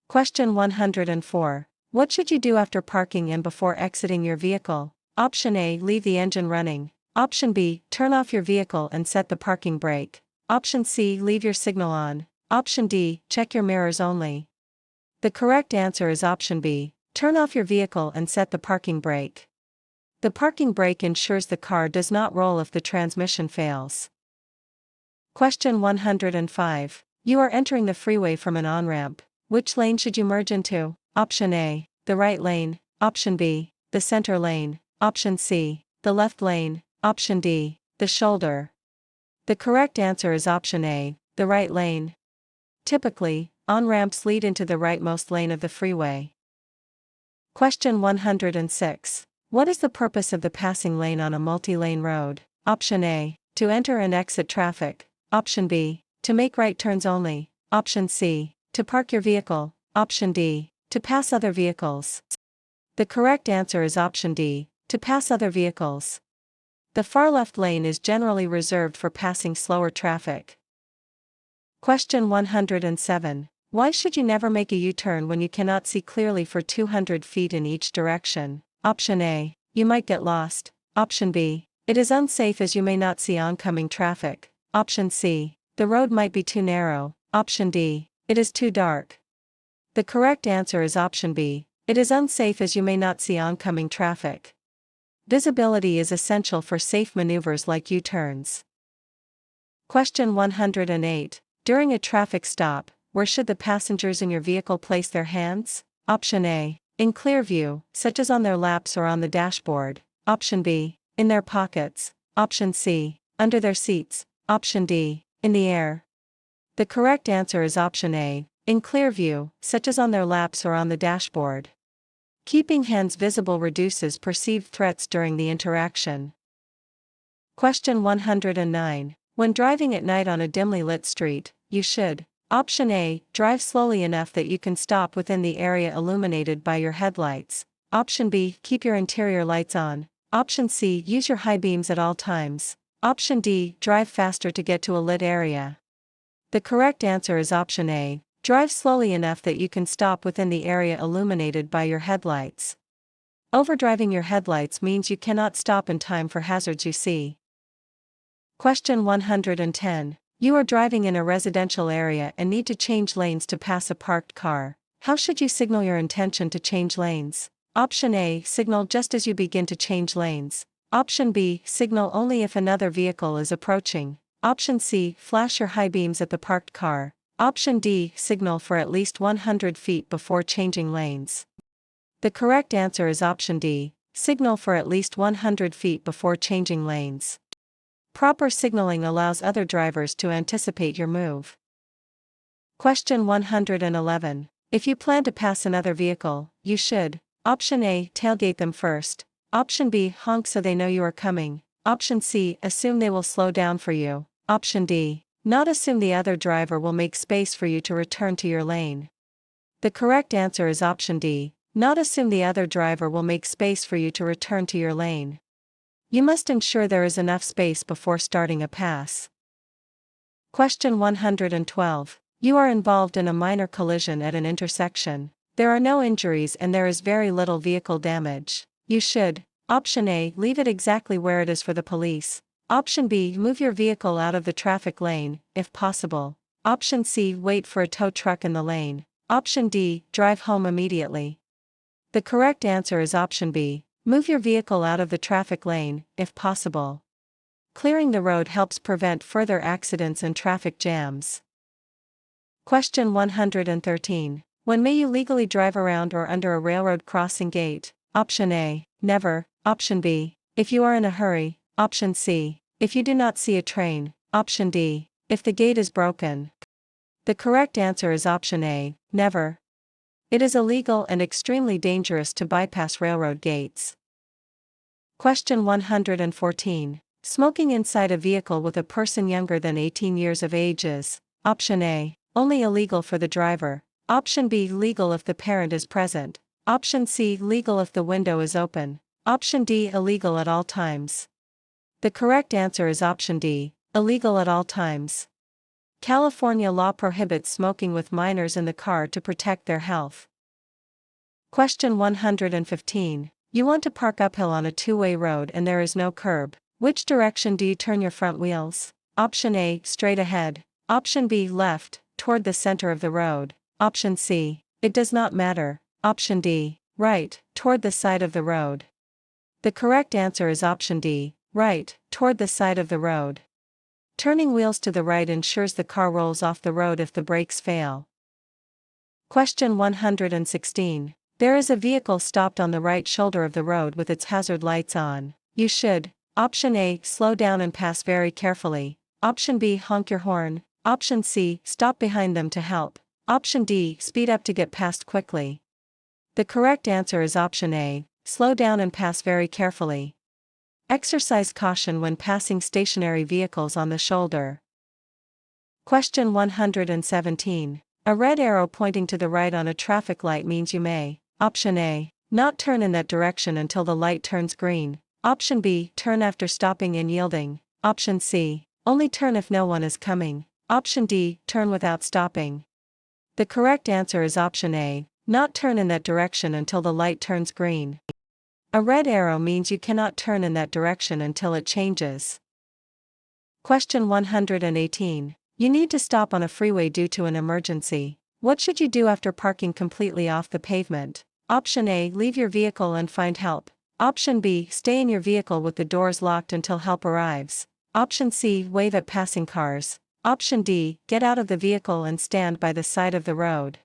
Question 104. What should you do after parking and before exiting your vehicle? Option A, leave the engine running. Option B, turn off your vehicle and set the parking brake. Option C, leave your signal on. Option D, check your mirrors only. The correct answer is option B, turn off your vehicle and set the parking brake. The parking brake ensures the car does not roll if the transmission fails. Question 105. You are entering the freeway from an on-ramp. Which lane should you merge into? Option A, the right lane. Option B, the center lane. Option C, the left lane. Option D, the shoulder. The correct answer is option A, the right lane. Typically, on-ramps lead into the rightmost lane of the freeway. Question 106. What is the purpose of the passing lane on a multi-lane road? Option A, to enter and exit traffic. Option B, to make right turns only. Option C, to park your vehicle. Option D, to pass other vehicles. The correct answer is option D, to pass other vehicles. The far left lane is generally reserved for passing slower traffic. Question 107. Why should you never make a U-turn when you cannot see clearly for 200 feet in each direction? Option A, you might get lost. Option B, it is unsafe as you may not see oncoming traffic. Option C, the road might be too narrow. Option D, it is too dark. The correct answer is option B, it is unsafe as you may not see oncoming traffic. Visibility is essential for safe maneuvers like U-turns. Question 108. During a traffic stop, where should the passengers in your vehicle place their hands? Option A, in clear view, such as on their laps or on the dashboard. Option B, in their pockets. Option C, under their seats. Option D, in the air. The correct answer is option A, in clear view, such as on their laps or on the dashboard. Keeping hands visible reduces perceived threats during the interaction. Question 109. When driving at night on a dimly lit street, you should: Option A, drive slowly enough that you can stop within the area illuminated by your headlights. Option B, keep your interior lights on. Option C, use your high beams at all times. Option D, drive faster to get to a lit area. The correct answer is option A, drive slowly enough that you can stop within the area illuminated by your headlights. Overdriving your headlights means you cannot stop in time for hazards you see. Question 110. You are driving in a residential area and need to change lanes to pass a parked car. How should you signal your intention to change lanes? Option A, signal just as you begin to change lanes. Option B, signal only if another vehicle is approaching. Option C, flash your high beams at the parked car. Option D, signal for at least 100 feet before changing lanes. The correct answer is option D, signal for at least 100 feet before changing lanes. Proper signaling allows other drivers to anticipate your move. Question 111. If you plan to pass another vehicle, you should: Option A, tailgate them first. Option B, honk so they know you are coming. Option C, assume they will slow down for you. Option D, not assume the other driver will make space for you to return to your lane. The correct answer is option D, not assume the other driver will make space for you to return to your lane. You must ensure there is enough space before starting a pass. Question 112. You are involved in a minor collision at an intersection. There are no injuries and there is very little vehicle damage. You should: Option A, leave it exactly where it is for the police. Option B, move your vehicle out of the traffic lane, if possible. Option C, wait for a tow truck in the lane. Option D, drive home immediately. The correct answer is option B, move your vehicle out of the traffic lane, if possible. Clearing the road helps prevent further accidents and traffic jams. Question 113. When may you legally drive around or under a railroad crossing gate? Option A, never. Option B, if you are in a hurry. Option C, if you do not see a train. Option D, if the gate is broken. The correct answer is option A, never. It is illegal and extremely dangerous to bypass railroad gates. Question 114. Smoking inside a vehicle with a person younger than 18 years of age is: Option A, only illegal for the driver. Option B, legal if the parent is present. Option C, legal if the window is open. Option D, illegal at all times. The correct answer is option D, illegal at all times. California law prohibits smoking with minors in the car to protect their health. Question 115. You want to park uphill on a two-way road and there is no curb. Which direction do you turn your front wheels? Option A, straight ahead. Option B, left, toward the center of the road. Option C, it does not matter. Option D, right, toward the side of the road. The correct answer is option D, right, toward the side of the road. Turning wheels to the right ensures the car rolls off the road if the brakes fail. Question 116. There is a vehicle stopped on the right shoulder of the road with its hazard lights on. You should: Option A, slow down and pass very carefully. Option B, honk your horn. Option C, stop behind them to help. Option D, speed up to get past quickly. The correct answer is option A, slow down and pass very carefully. Exercise caution when passing stationary vehicles on the shoulder. Question 117. A red arrow pointing to the right on a traffic light means you may: Option A, not turn in that direction until the light turns green. Option B, turn after stopping and yielding. Option C, only turn if no one is coming. Option D, turn without stopping. The correct answer is option A, not turn in that direction until the light turns green. A red arrow means you cannot turn in that direction until it changes. Question 118. You need to stop on a freeway due to an emergency. What should you do after parking completely off the pavement? Option A, leave your vehicle and find help. Option B, stay in your vehicle with the doors locked until help arrives. Option C, wave at passing cars. Option D, get out of the vehicle and stand by the side of the road.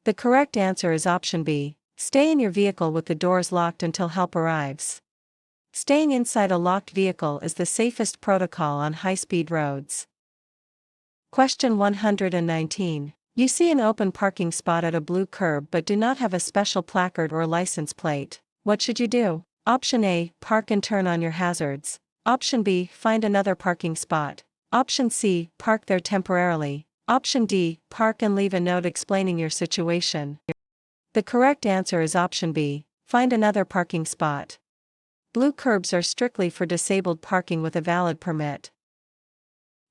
The correct answer is option B, stay in your vehicle with the doors locked until help arrives. Staying inside a locked vehicle is the safest protocol on high-speed roads. Question 119. You see an open parking spot at a blue curb but do not have a special placard or license plate. What should you do? Option A, park and turn on your hazards. Option B, find another parking spot. Option C, park there temporarily. Option D, park and leave a note explaining your situation. The correct answer is option B, find another parking spot. Blue curbs are strictly for disabled parking with a valid permit.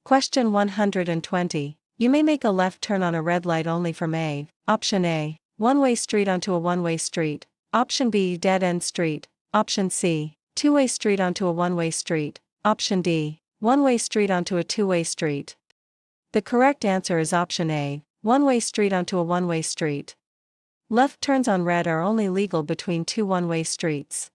Question 120. You may make a left turn on a red light only from A. Option A, one-way street onto a one-way street. Option B, dead-end street. Option C, two-way street onto a one-way street. Option D, one-way street onto a two-way street. The correct answer is option A, one-way street onto a one-way street. Left turns on red are only legal between two one-way streets.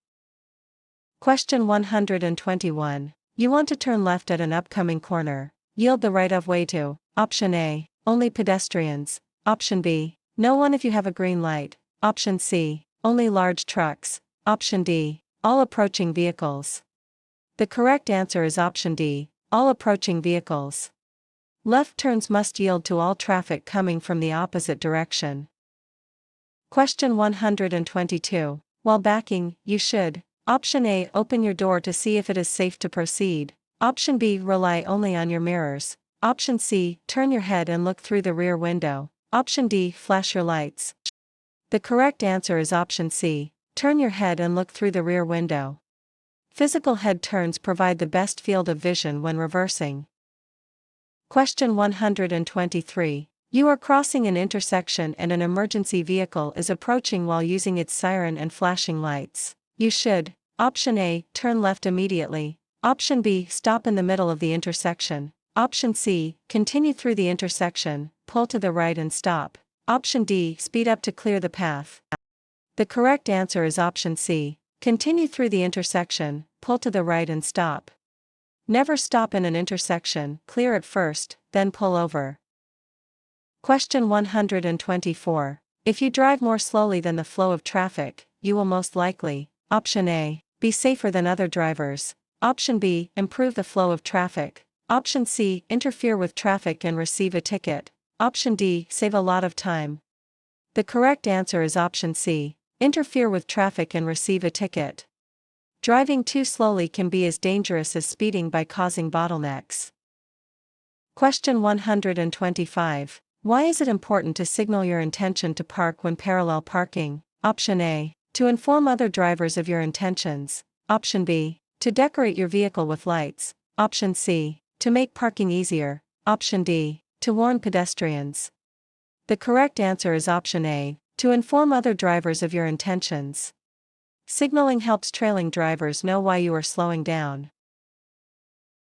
Question 121. You want to turn left at an upcoming corner. Yield the right-of-way to: Option A, only pedestrians. Option B, no one if you have a green light. Option C, only large trucks. Option D, all approaching vehicles. The correct answer is option D, all approaching vehicles. Left turns must yield to all traffic coming from the opposite direction. Question 122. While backing, you should: option A, open your door to see if it is safe to proceed. Option B, rely only on your mirrors. Option C, turn your head and look through the rear window. Option D, flash your lights. The correct answer is option C, turn your head and look through the rear window. Physical head turns provide the best field of vision when reversing. Question 123. You are crossing an intersection and an emergency vehicle is approaching while using its siren and flashing lights. You should: option A, turn left immediately. Option B, stop in the middle of the intersection. Option C, continue through the intersection, pull to the right and stop. Option D, speed up to clear the path. The correct answer is option C, continue through the intersection, pull to the right and stop. Never stop in an intersection, clear it first, then pull over. Question 124. If you drive more slowly than the flow of traffic, you will most likely: option A, be safer than other drivers. Option B, improve the flow of traffic. Option C, interfere with traffic and receive a ticket. Option D, save a lot of time. The correct answer is option C, interfere with traffic and receive a ticket. Driving too slowly can be as dangerous as speeding by causing bottlenecks. Question 125. Why is it important to signal your intention to park when parallel parking? Option A, to inform other drivers of your intentions. Option B, to decorate your vehicle with lights. Option C, to make parking easier. Option D, to warn pedestrians. The correct answer is option A, to inform other drivers of your intentions. Signaling helps trailing drivers know why you are slowing down.